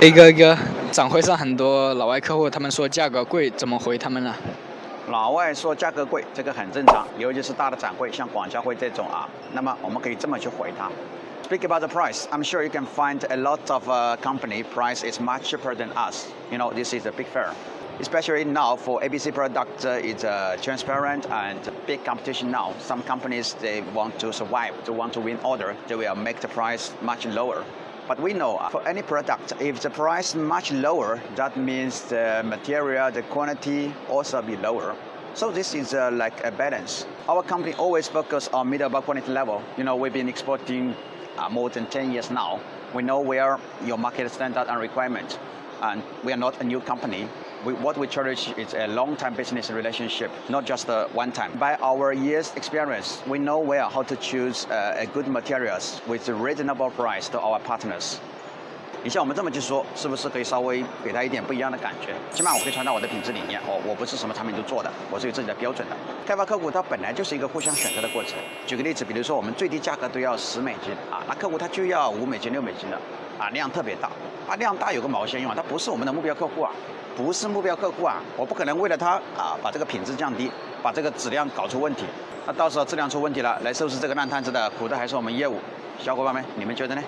A 哥，展会上很多老外客户，他们说价格贵，怎么回他们呢？老外说价格贵，这个很正常，尤其是大的展会，像广交会这种啊。那么我们可以这么去回他。Speak about the price. I'm sure you can find a lot of company price is much cheaper than us. You know, this is a big fair. Especially now for ABC product, it's transparent and big competition now. Some companies, they want to survive, they want to win order, they will make the price much lower. But we know for any product, if the price is much lower, that means the material, the quantity also be lower. So this is like a balance. Our company always focus on middle quality level. You know, we've been exporting more than 10 years now. We know where your market standard and requirement. And we are not a new company. What we cherish is a long-time business relationship, not just one time. By our years' experience, we know well how to choose good materials with a reasonable price to our partners. 你像我们这么去说，是不是可以稍微给他一点不一样的感觉？起码我可以传达我的品质理念。我不是什么产品都做的，我是有自己的标准的。开发客户它本来就是一个互相选择的过程。举个例子，比如说我们最低价格都要$10啊，那客户他就要$5、$6的，啊，量特别大，啊，量大有个毛线用啊？他不是我们的目标客户啊，不是目标客户啊，我不可能为了他啊把这个品质降低，把这个质量搞出问题。那到时候质量出问题了，来收拾这个烂摊子的，苦的还是我们业务。小伙伴们，你们觉得呢？